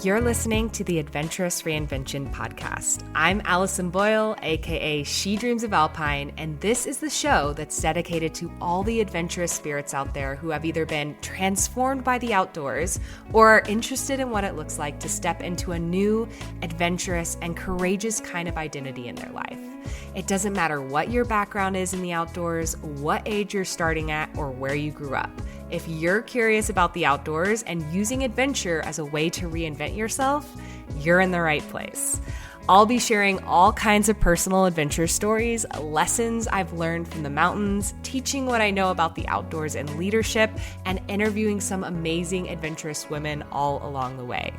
You're listening to the Adventurous Reinvention podcast. I'm Allison Boyle, aka She Dreams of Alpine, and this is the show that's dedicated to all the adventurous spirits out there who have either been transformed by the outdoors or are interested in what it looks like to step into a new, adventurous, and courageous kind of identity in their life. It doesn't matter what your background is in the outdoors, what age you're starting at, or where you grew up. If you're curious about the outdoors and using adventure as a way to reinvent yourself, you're in the right place. I'll be sharing all kinds of personal adventure stories, lessons I've learned from the mountains, teaching what I know about the outdoors and leadership, and interviewing some amazing adventurous women all along the way.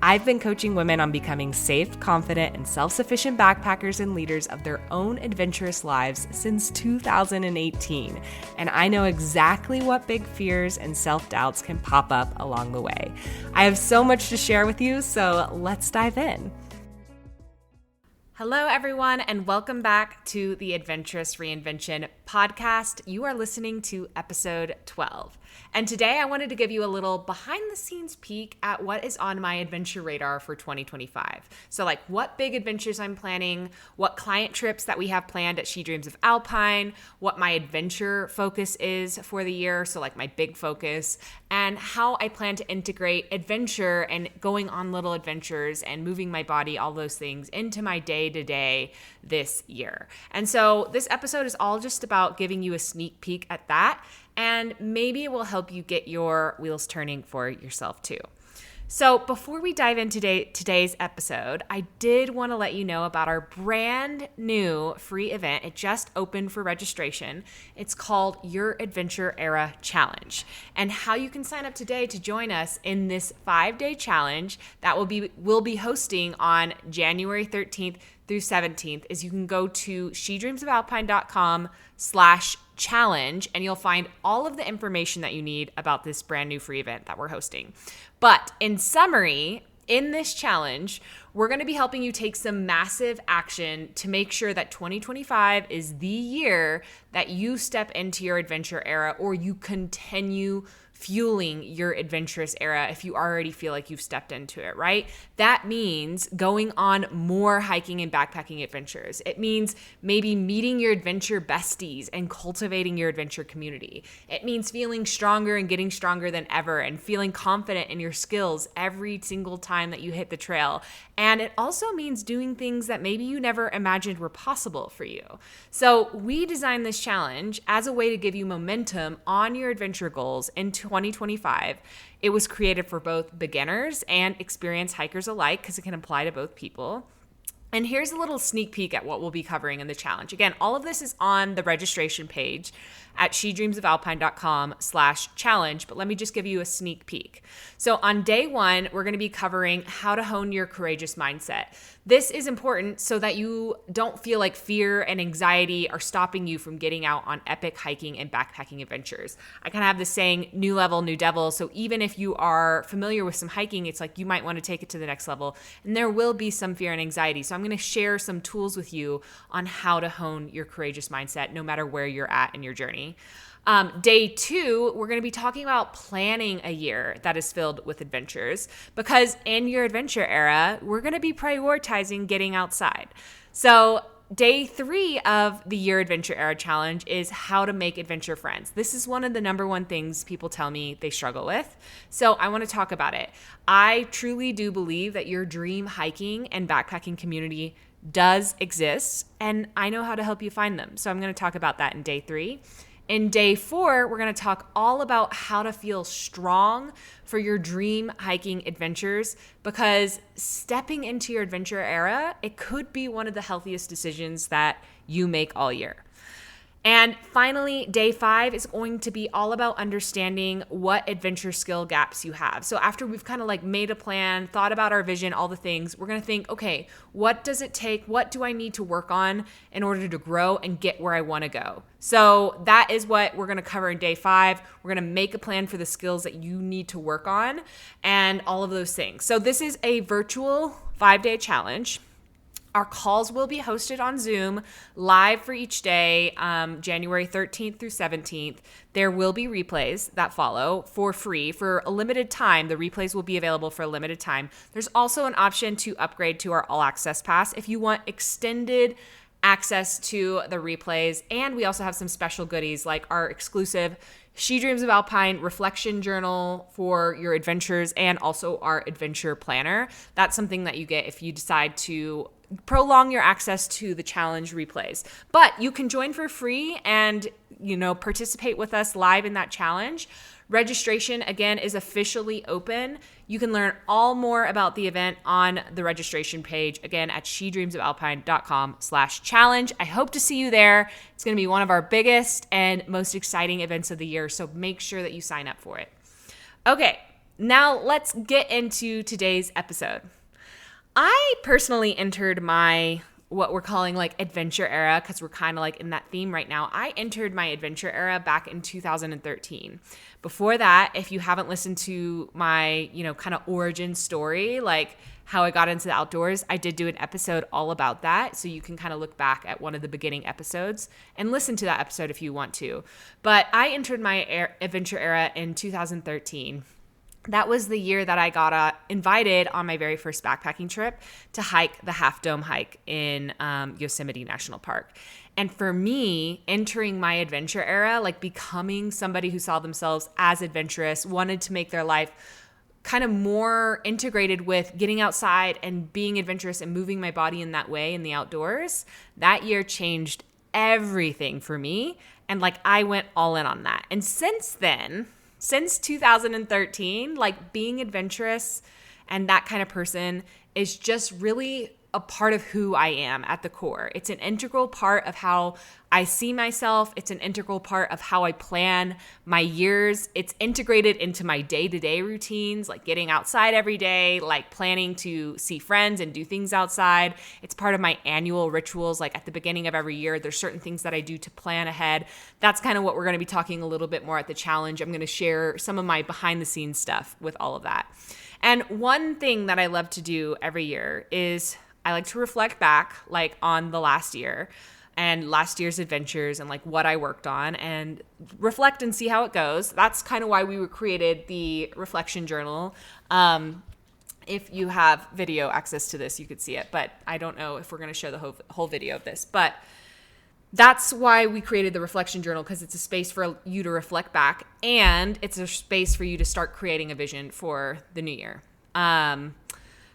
I've been coaching women on becoming safe, confident, and self-sufficient backpackers and leaders of their own adventurous lives since 2018, and I know exactly what big fears and self-doubts can pop up along the way. I have so much to share with you, so let's dive in. Hello, everyone, and welcome back to the Adventurous Reinvention podcast. You are listening to episode 12. And today I wanted to give you a little behind-the-scenes peek at what is on my adventure radar for 2025. So like what big adventures I'm planning, what client trips that we have planned at She Dreams of Alpine, what my adventure focus is for the year, so like my big focus, and how I plan to integrate adventure and going on little adventures and moving my body, all those things, into my day-to-day this year. And so this episode is all just about giving you a sneak peek at that, and maybe it will help you get your wheels turning for yourself too. So before we dive into today's episode, I did want to let you know about our brand new free event. It just opened for registration. It's called Your Adventure Era Challenge, and how you can sign up today to join us in this 5-day challenge that we'll be hosting on January 13th through 17th is you can go to shedreamsofalpine.com/challenge and you'll find all of the information that you need about this brand new free event that we're hosting. But in summary, in this challenge, we're going to be helping you take some massive action to make sure that 2025 is the year that you step into your adventure era, or you continue fueling your adventurous era if you already feel like you've stepped into it, right? That means going on more hiking and backpacking adventures. It means maybe meeting your adventure besties and cultivating your adventure community. It means feeling stronger and getting stronger than ever and feeling confident in your skills every single time that you hit the trail. And it also means doing things that maybe you never imagined were possible for you. So we designed this challenge as a way to give you momentum on your adventure goals in 2025. It was created for both beginners and experienced hikers alike because it can apply to both people. And here's a little sneak peek at what we'll be covering in the challenge. Again, all of this is on the registration page at shedreamsofalpine.com/challenge, but let me just give you a sneak peek. So on day one, we're going to be covering how to hone your courageous mindset. This is important so that you don't feel like fear and anxiety are stopping you from getting out on epic hiking and backpacking adventures. I kind of have this saying, new level, new devil. So even if you are familiar with some hiking, it's like you might want to take it to the next level. And there will be some fear and anxiety. So I'm going to share some tools with you on how to hone your courageous mindset no matter where you're at in your journey. Day two, we're going to be talking about planning a year that is filled with adventures, because in your adventure era, we're going to be prioritizing getting outside. So day 3 of the Year Adventure Era Challenge is how to make adventure friends. This is one of the number one things people tell me they struggle with. So I want to talk about it. I truly do believe that your dream hiking and backpacking community does exist, and I know how to help you find them. So I'm going to talk about that in day 3. In day 4, we're going to talk all about how to feel strong for your dream hiking adventures, because stepping into your adventure era, it could be one of the healthiest decisions that you make all year. And finally, day 5 is going to be all about understanding what adventure skill gaps you have. So after we've kind of like made a plan, thought about our vision, all the things, we're going to think, okay, what does it take? What do I need to work on in order to grow and get where I want to go? So that is what we're going to cover in day 5. We're going to make a plan for the skills that you need to work on and all of those things. So this is a virtual 5-day challenge. Our calls will be hosted on Zoom live for each day, January 13th through 17th. There will be replays that follow for free for a limited time. The replays will be available for a limited time. There's also an option to upgrade to our All Access Pass if you want extended access to the replays. And we also have some special goodies like our exclusive She Dreams of Alpine reflection journal for your adventures and also our adventure planner. That's something that you get if you decide to prolong your access to the challenge replays. But you can join for free and, participate with us live in that challenge. Registration, again, is officially open. You can learn all more about the event on the registration page, again, at shedreamsofalpine.com/challenge. I hope to see you there. It's going to be one of our biggest and most exciting events of the year, so make sure that you sign up for it. Okay, now let's get into today's episode. I personally entered my what we're calling like adventure era, because we're kind of like in that theme right now. I entered my adventure era back in 2013. Before that, if you haven't listened to my, kind of origin story, like how I got into the outdoors, I did do an episode all about that. So you can kind of look back at one of the beginning episodes and listen to that episode if you want to. But I entered my adventure era in 2013. That was the year that I got invited on my very first backpacking trip to hike the Half Dome hike in Yosemite National Park. And for me, entering my adventure era, like becoming somebody who saw themselves as adventurous, wanted to make their life kind of more integrated with getting outside and being adventurous and moving my body in that way in the outdoors, that year changed everything for me. And like I went all in on that. And since then, since 2013, like being adventurous and that kind of person is just really a part of who I am at the core. It's an integral part of how I see myself. It's an integral part of how I plan my years. It's integrated into my day-to-day routines, like getting outside every day, like planning to see friends and do things outside. It's part of my annual rituals. Like at the beginning of every year, there's certain things that I do to plan ahead. That's kind of what we're going to be talking a little bit more at the challenge. I'm going to share some of my behind-the-scenes stuff with all of that. And one thing that I love to do every year is I like to reflect back like on the last year and last year's adventures and like what I worked on and reflect and see how it goes. That's kind of why we created the reflection journal. If you have video access to this, you could see it, but I don't know if we're going to show the whole video of this, but that's why we created the reflection journal, because it's a space for you to reflect back and it's a space for you to start creating a vision for the new year.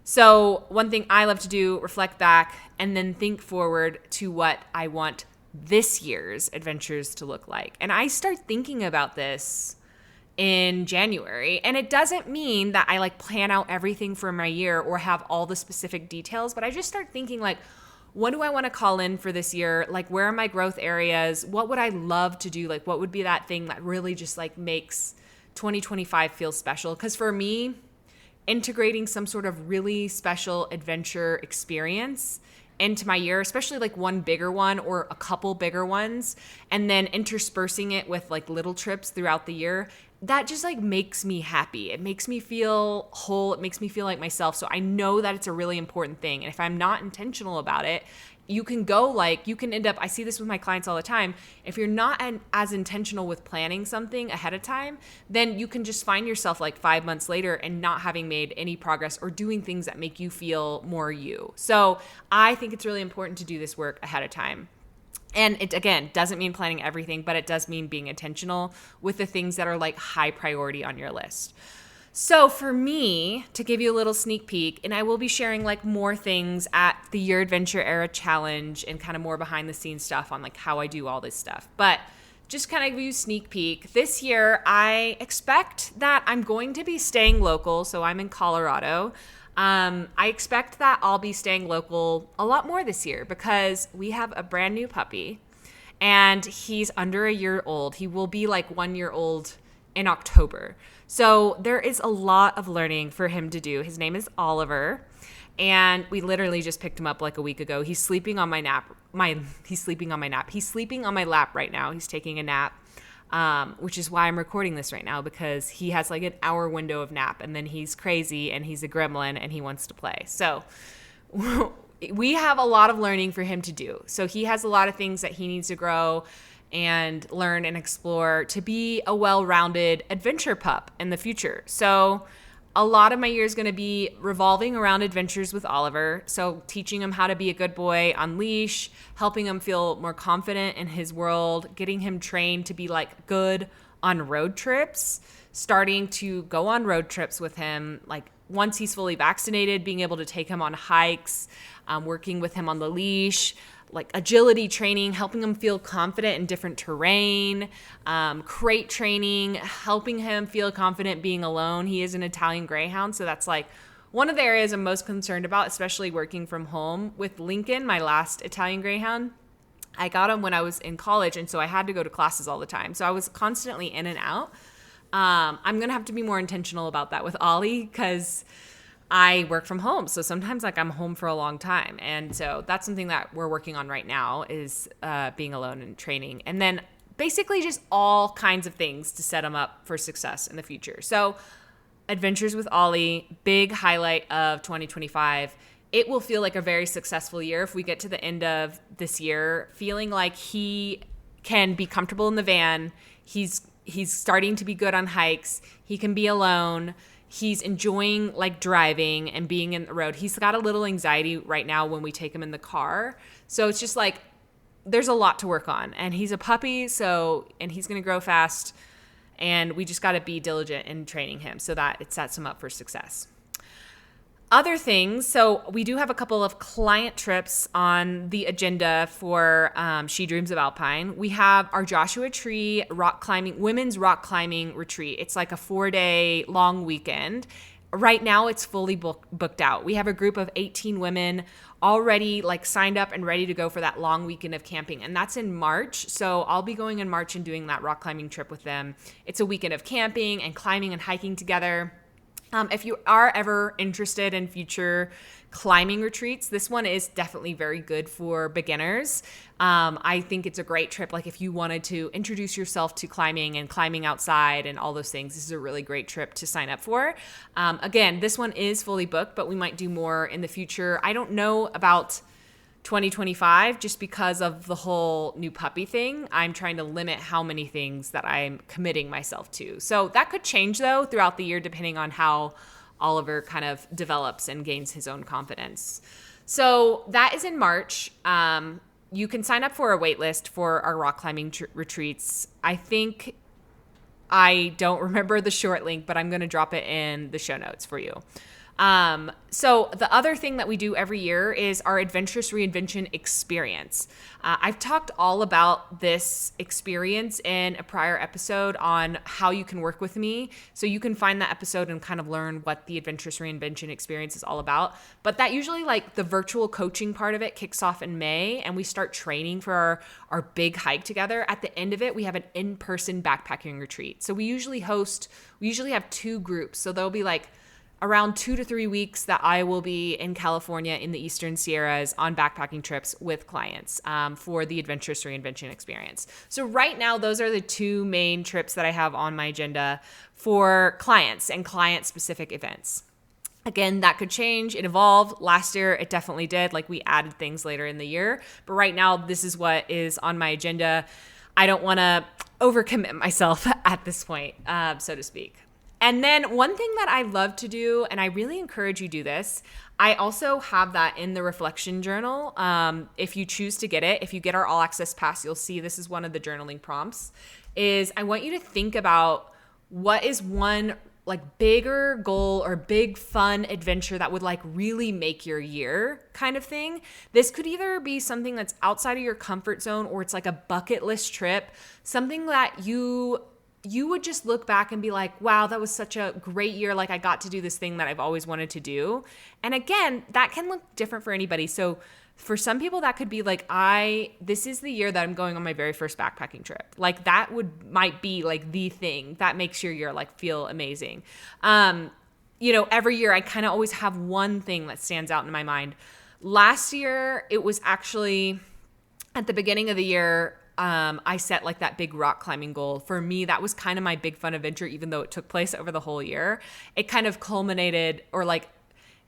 So one thing I love to do, reflect back and then think forward to what I want this year's adventures to look like. And I start thinking about this in January. And it doesn't mean that I like plan out everything for my year or have all the specific details, but I just start thinking like, what do I want to call in for this year? Like, where are my growth areas? What would I love to do? Like, what would be that thing that really just like makes 2025 feel special? Because for me, integrating some sort of really special adventure experience into my year, especially like one bigger one or a couple bigger ones, and then interspersing it with like little trips throughout the year, that just like makes me happy. It makes me feel whole. It makes me feel like myself. So I know that it's a really important thing. And if I'm not intentional about it, you can end up, I see this with my clients all the time. If you're not as intentional with planning something ahead of time, then you can just find yourself like 5 months later and not having made any progress or doing things that make you feel more you. So I think it's really important to do this work ahead of time. And it, again, doesn't mean planning everything, but it does mean being intentional with the things that are like high priority on your list. So for me, to give you a little sneak peek, and I will be sharing like more things at the Your Adventure Era Challenge and kind of more behind the scenes stuff on like how I do all this stuff. But just kind of give you a sneak peek. This year, I expect that I'm going to be staying local. So I'm in Colorado. I expect that I'll be staying local a lot more this year because we have a brand new puppy and he's under a year old. He will be like 1 year old in October. So there is a lot of learning for him to do. His name is Oliver, and we literally just picked him up like a week ago. He's sleeping on my nap. He's sleeping on my nap. He's sleeping on my lap right now. He's taking a nap, which is why I'm recording this right now, because he has like an hour window of nap, and then he's crazy and he's a gremlin and he wants to play. So we have a lot of learning for him to do. So he has a lot of things that he needs to grow and learn and explore to be a well-rounded adventure pup in the future. So a lot of my year is going to be revolving around adventures with Oliver. So teaching him how to be a good boy on leash, helping him feel more confident in his world, getting him trained to be like good on road trips, starting to go on road trips with him, like once he's fully vaccinated, being able to take him on hikes, working with him on the leash, like agility training, helping him feel confident in different terrain, crate training, helping him feel confident being alone. He is an Italian Greyhound, so that's like one of the areas I'm most concerned about, especially working from home. With Lincoln, my last Italian Greyhound, I got him when I was in college, and so I had to go to classes all the time. So I was constantly in and out. I'm going to have to be more intentional about that with Ollie because I work from home. So sometimes like I'm home for a long time. And so that's something that we're working on right now is being alone and training. And then basically just all kinds of things to set him up for success in the future. So adventures with Ollie, big highlight of 2025. It will feel like a very successful year if we get to the end of this year feeling like he can be comfortable in the van. He's starting to be good on hikes. He can be alone. He's enjoying like driving and being in the road. He's got a little anxiety right now when we take him in the car. So it's just like there's a lot to work on. And he's a puppy, and he's going to grow fast. And we just got to be diligent in training him so that it sets him up for success. Other things, so we do have a couple of client trips on the agenda for She Dreams of Alpine. We have our Joshua Tree women's rock climbing retreat. It's like a 4-day long weekend. Right now it's fully booked out. We have a group of 18 women already like signed up and ready to go for that long weekend of camping. And that's in March. So I'll be going in March and doing that rock climbing trip with them. It's a weekend of camping and climbing and hiking together. If you are ever interested in future climbing retreats, this one is definitely very good for beginners. I think it's a great trip. Like if you wanted to introduce yourself to climbing and climbing outside and all those things, this is a really great trip to sign up for. Again, this one is fully booked, but we might do more in the future. I don't know about 2025 just because of the whole new puppy thing. I'm trying to limit how many things that I'm committing myself to. So that could change though throughout the year depending on how Oliver kind of develops and gains his own confidence. So that is in March. You can sign up for a wait list for our rock climbing retreats. I don't remember the short link, but I'm going to drop it in the show notes for you. So the other thing that we do every year is our Adventurous Reinvention experience. I've talked all about this experience in a prior episode on how you can work with me. So you can find that episode and kind of learn what the Adventurous Reinvention experience is all about. But that usually like the virtual coaching part of it kicks off in May and we start training for our big hike together. At the end of it, we have an in-person backpacking retreat. So we usually have 2 groups. So there'll be like around 2 to 3 weeks that I will be in California in the Eastern Sierras on backpacking trips with clients for the Adventurous Reinvention experience. So right now, those are the 2 main trips that I have on my agenda for clients and client-specific events. Again, that could change. It evolved. Last year, it definitely did. Like we added things later in the year. But right now, this is what is on my agenda. I don't want to overcommit myself at this point, so to speak. And then one thing that I love to do, and I really encourage you do this, I also have that in the reflection journal. If you choose to get it, if you get our all access pass, you'll see this is one of the journaling prompts, is I want you to think about what is one like bigger goal or big fun adventure that would like really make your year kind of thing. This could either be something that's outside of your comfort zone or it's like a bucket list trip, something that you would just look back and be like, wow, that was such a great year. Like I got to do this thing that I've always wanted to do. And again, that can look different for anybody. So for some people that could be like, this is the year that I'm going on my very first backpacking trip. Like that might be like the thing that makes your year like feel amazing. Every year I kind of always have one thing that stands out in my mind. Last year, it was actually at the beginning of the year, I set like that big rock climbing goal. For me, that was kind of my big fun adventure, even though it took place over the whole year. It kind of culminated or like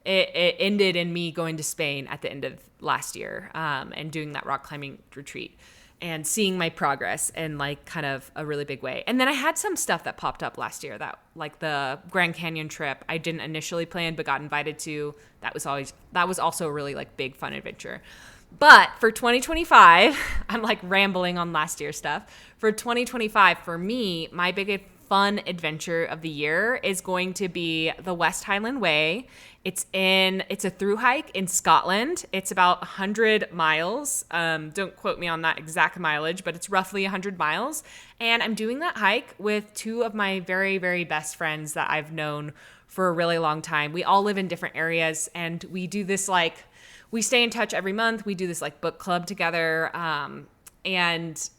it ended in me going to Spain at the end of last year, and doing that rock climbing retreat and seeing my progress in like kind of a really big way. And then I had some stuff that popped up last year, that like the Grand Canyon trip I didn't initially plan but got invited to. That was also a really like big fun adventure. But for 2025, I'm like rambling on last year's stuff. For 2025, for me, my biggest fun adventure of the year is going to be the West Highland Way. It's a thru hike in Scotland. It's about 100 miles. Don't quote me on that exact mileage, but it's roughly 100 miles. And I'm doing that hike with two of my very, very best friends that I've known for a really long time. We all live in different areas, and we do this like, we stay in touch every month. We do this like book club together, and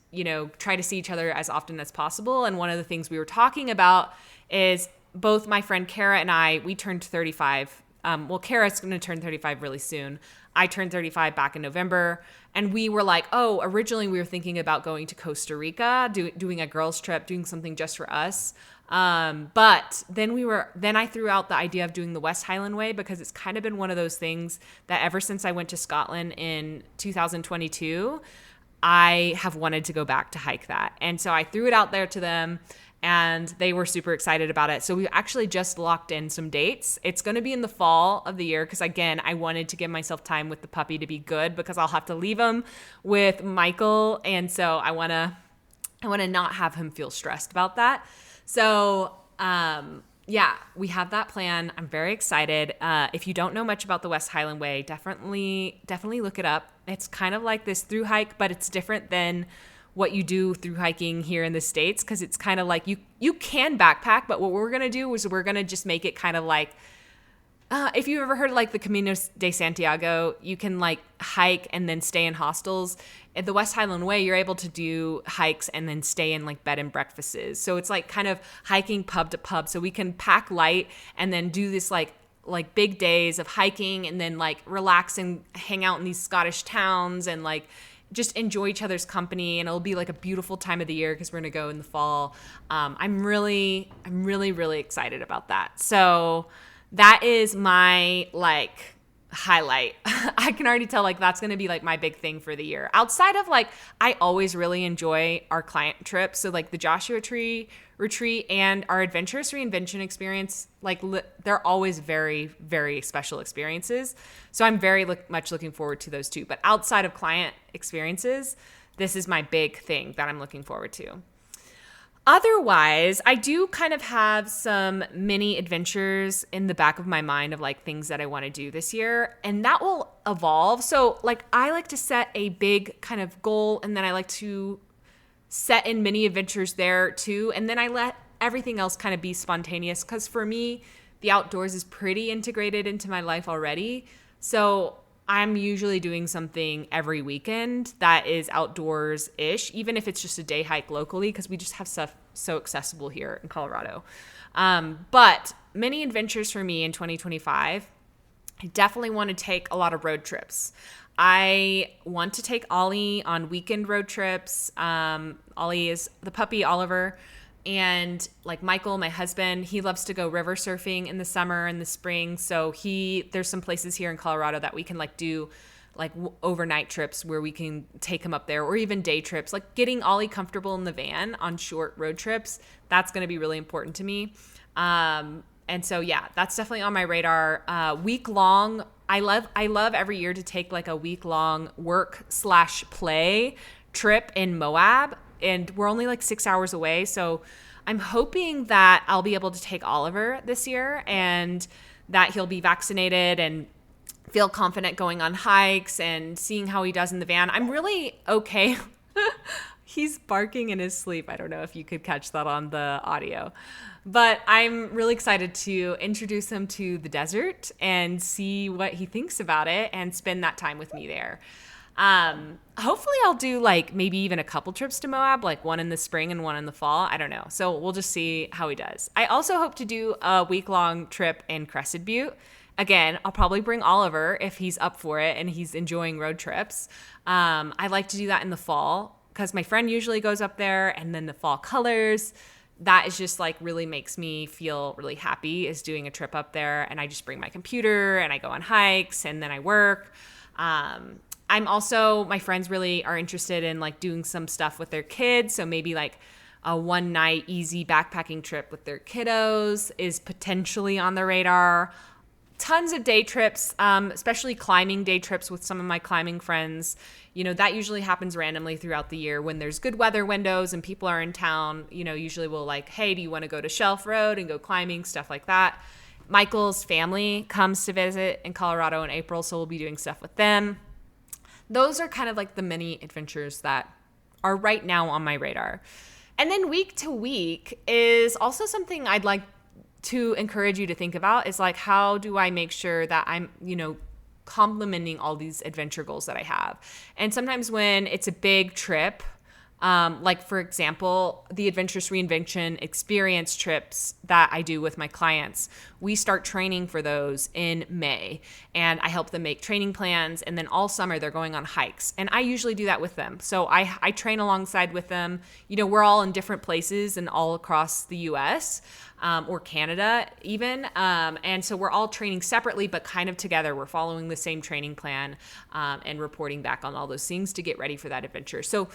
try to see each other as often as possible. And one of the things we were talking about is both my friend Kara and I, we turned 35. Kara's going to turn 35 really soon. I turned 35 back in November, and we were like, originally we were thinking about going to Costa Rica, doing a girls trip, doing something just for us. But then I threw out the idea of doing the West Highland Way, because it's kind of been one of those things that ever since I went to Scotland in 2022, I have wanted to go back to hike that. And so I threw it out there to them, and they were super excited about it. So we actually just locked in some dates. It's going to be in the fall of the year, because again, I wanted to give myself time with the puppy to be good, because I'll have to leave him with Michael. And so I want to not have him feel stressed about that. So, we have that plan. I'm very excited. If you don't know much about the West Highland Way, definitely look it up. It's kind of like this thru hike, but it's different than what you do through hiking here in the States, because it's kind of like you can backpack, but what we're going to do is we're going to just make it kind of like, if you've ever heard of like the Camino de Santiago, you can like hike and then stay in hostels. At the West Highland Way, you're able to do hikes and then stay in like bed and breakfasts. So it's like kind of hiking pub to pub. So we can pack light and then do this like big days of hiking, and then like relax and hang out in these Scottish towns and like just enjoy each other's company. And it'll be like a beautiful time of the year, because we're going to go in the fall. I'm really, really excited about that. So that is my like highlight. I can already tell like that's going to be like my big thing for the year. Outside of like, I always really enjoy our client trips. So like the Joshua Tree retreat and our Adventurous Reinvention experience, like they're always very, very special experiences. So I'm very much looking forward to those two. But outside of client experiences, this is my big thing that I'm looking forward to. Otherwise, I do kind of have some mini adventures in the back of my mind of like things that I want to do this year, and that will evolve. So like I like to set a big kind of goal, and then I like to set in mini adventures there too, and then I let everything else kind of be spontaneous, because for me, the outdoors is pretty integrated into my life already. So I'm usually doing something every weekend that is outdoors-ish, even if it's just a day hike locally, because we just have stuff so accessible here in Colorado. But many adventures for me in 2025, I definitely want to take a lot of road trips. I want to take Ollie on weekend road trips. Ollie is the puppy, Oliver. And like Michael, my husband, he loves to go river surfing in the summer and the spring. So there's some places here in Colorado that we can like do like overnight trips where we can take him up there, or even day trips, like getting Ollie comfortable in the van on short road trips. That's going to be really important to me. And so, yeah, that's definitely on my radar. Week long. I love every year to take like a week long work/play trip in Moab. And we're only like 6 hours away. So I'm hoping that I'll be able to take Oliver this year, and that he'll be vaccinated and feel confident going on hikes and seeing how he does in the van. I'm really okay. He's barking in his sleep. I don't know if you could catch that on the audio. But I'm really excited to introduce him to the desert and see what he thinks about it and spend that time with me there. Hopefully I'll do like maybe even a couple trips to Moab, like one in the spring and one in the fall. I don't know. So we'll just see how he does. I also hope to do a week-long trip in Crested Butte. Again, I'll probably bring Oliver if he's up for it and he's enjoying road trips. I like to do that in the fall because my friend usually goes up there, and then the fall colors that is just like really makes me feel really happy, is doing a trip up there. And I just bring my computer and I go on hikes and then I work. I'm also, my friends really are interested in like doing some stuff with their kids. So maybe like a one night easy backpacking trip with their kiddos is potentially on the radar. Tons of day trips, especially climbing day trips with some of my climbing friends. You know, that usually happens randomly throughout the year when there's good weather windows and people are in town. You know, usually we'll like, hey, do you want to go to Shelf Road and go climbing, stuff like that. Michael's family comes to visit in Colorado in April, so we'll be doing stuff with them. Those are kind of like the mini adventures that are right now on my radar. And then week to week is also something I'd like to encourage you to think about, is like, how do I make sure that I'm, you know, complementing all these adventure goals that I have? And sometimes when it's a big trip, like for example, the Adventurous Reinvention experience trips that I do with my clients, we start training for those in May, and I help them make training plans. And then all summer they're going on hikes, and I usually do that with them. So I train alongside with them. You know, we're all in different places and all across the US, or Canada even. And so we're all training separately, but kind of together. We're following the same training plan, and reporting back on all those things to get ready for that adventure. So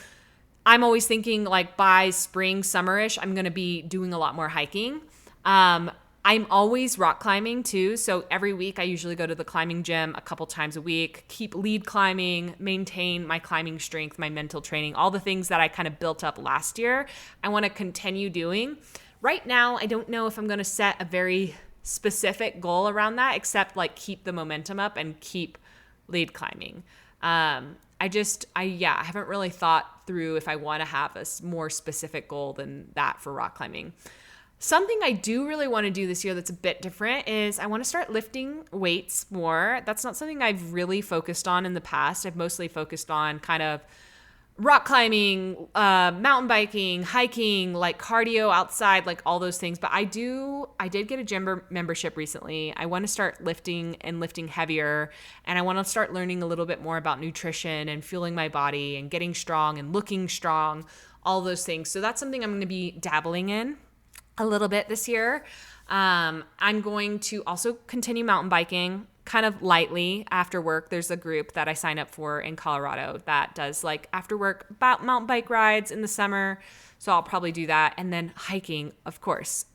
I'm always thinking like by spring, summerish, I'm going to be doing a lot more hiking. I'm always rock climbing too. So every week I usually go to the climbing gym a couple times a week, keep lead climbing, maintain my climbing strength, my mental training, all the things that I kind of built up last year. I want to continue doing. Right now, I don't know if I'm going to set a very specific goal around that, except like keep the momentum up and keep lead climbing. I haven't really thought through if I want to have a more specific goal than that for rock climbing. Something I do really want to do this year that's a bit different is I want to start lifting weights more. That's not something I've really focused on in the past. I've mostly focused on kind of rock climbing, mountain biking, hiking, like cardio outside, like all those things. But I did get a gym membership recently. I want to start lifting heavier, and I want to start learning a little bit more about nutrition and fueling my body and getting strong and looking strong, all those things. So that's something I'm going to be dabbling in a little bit this year. I'm going to also continue mountain biking kind of lightly after work. There's a group that I sign up for in Colorado that does like after work mountain bike rides in the summer. So I'll probably do that. And then hiking, of course.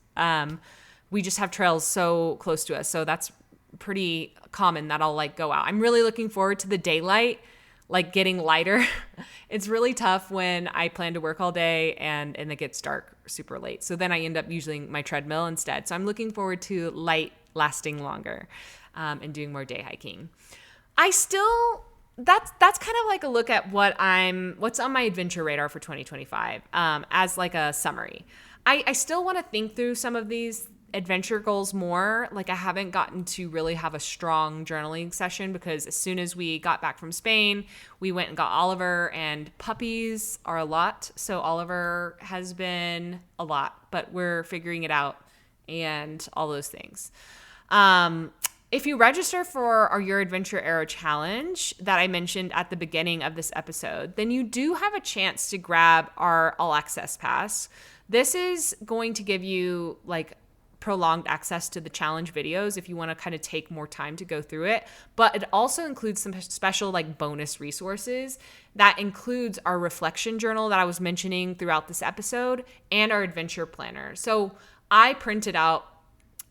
We just have trails so close to us. So that's pretty common that I'll like go out. I'm really looking forward to the daylight, like getting lighter. It's really tough when I plan to work all day and it gets dark super late. So then I end up using my treadmill instead. So I'm looking forward to light lasting longer. And doing more day hiking. That's kind of like a look at what's on my adventure radar for 2025, as like a summary. I still want to think through some of these adventure goals more. Like I haven't gotten to really have a strong journaling session because as soon as we got back from Spain, we went and got Oliver, and puppies are a lot. So Oliver has been a lot, but we're figuring it out and all those things. If you register for our Your Adventure Era Challenge that I mentioned at the beginning of this episode, then you do have a chance to grab our All Access Pass. This is going to give you like prolonged access to the challenge videos if you want to kind of take more time to go through it. But it also includes some special like bonus resources. That includes our reflection journal that I was mentioning throughout this episode and our adventure planner. So I printed out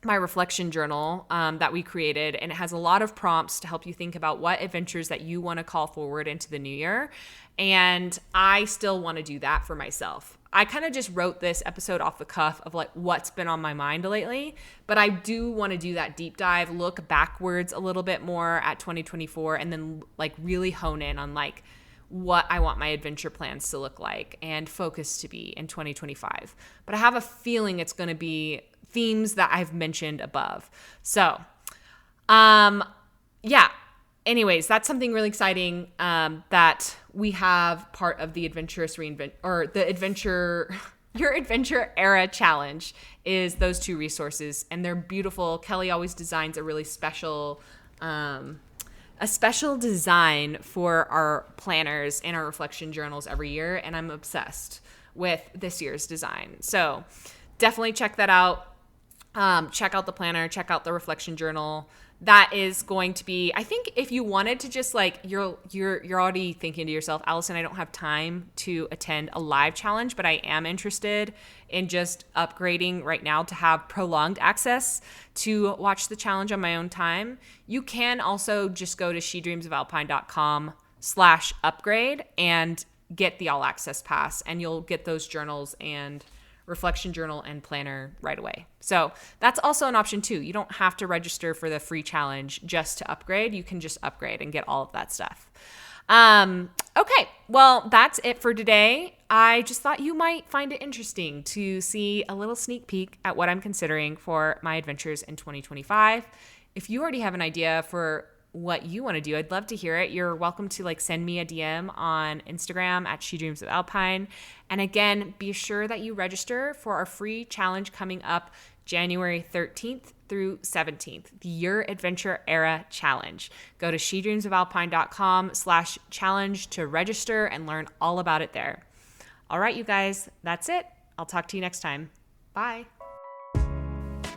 my reflection journal that we created, and it has a lot of prompts to help you think about what adventures that you want to call forward into the new year. And I still want to do that for myself. I kind of just wrote this episode off the cuff of like what's been on my mind lately, but I do want to do that deep dive, look backwards a little bit more at 2024, and then like really hone in on like what I want my adventure plans to look like and focus to be in 2025. But I have a feeling it's going to be themes that I've mentioned above. So, anyways, that's something really exciting that we have part of the Adventurous Reinvent, or the Adventure, Your Adventure Era Challenge is those two resources, and they're beautiful. Kelly always designs a really special design for our planners and our reflection journals every year, and I'm obsessed with this year's design. So definitely check that out. Check out the planner, check out the reflection journal. That is going to be, I think if you wanted to just like, you're already thinking to yourself, Allison, I don't have time to attend a live challenge, but I am interested in just upgrading right now to have prolonged access to watch the challenge on my own time. You can also just go to shedreamsofalpine.com/upgrade and get the all access pass, and you'll get those journals and reflection journal and planner right away. So that's also an option too. You don't have to register for the free challenge just to upgrade. You can just upgrade and get all of that stuff. Okay, well, that's it for today. I just thought you might find it interesting to see a little sneak peek at what I'm considering for my adventures in 2025. If you already have an idea for what you want to do, I'd love to hear it. You're welcome to like send me a DM on Instagram at She Dreams of Alpine. And again, be sure that you register for our free challenge coming up January 13th through 17th, the Your Adventure Era Challenge. Go to shedreamsofalpine.com/challenge to register and learn all about it there. All right, you guys, that's it. I'll talk to you next time. Bye.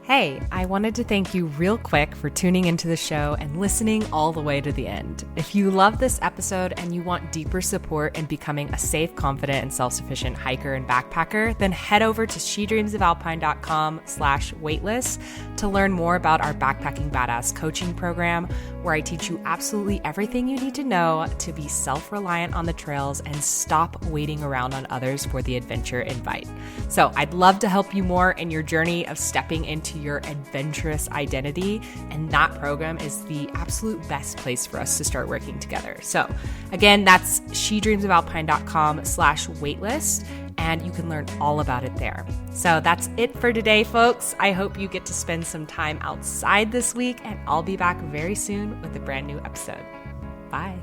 Hey, I wanted to thank you real quick for tuning into the show and listening all the way to the end. If you love this episode and you want deeper support in becoming a safe, confident, and self-sufficient hiker and backpacker, then head over to shedreamsofalpine.com/waitlist to learn more about our Backpacking Badass coaching program, where I teach you absolutely everything you need to know to be self-reliant on the trails and stop waiting around on others for the adventure invite. So I'd love to help you more in your journey of stepping into your adventurous identity, and that program is the absolute best place for us to start working together. So again, that's shedreamsofalpine.com/waitlist, and you can learn all about it there. So that's it for today, folks. I hope you get to spend some time outside this week, and I'll be back very soon with a brand new episode. Bye.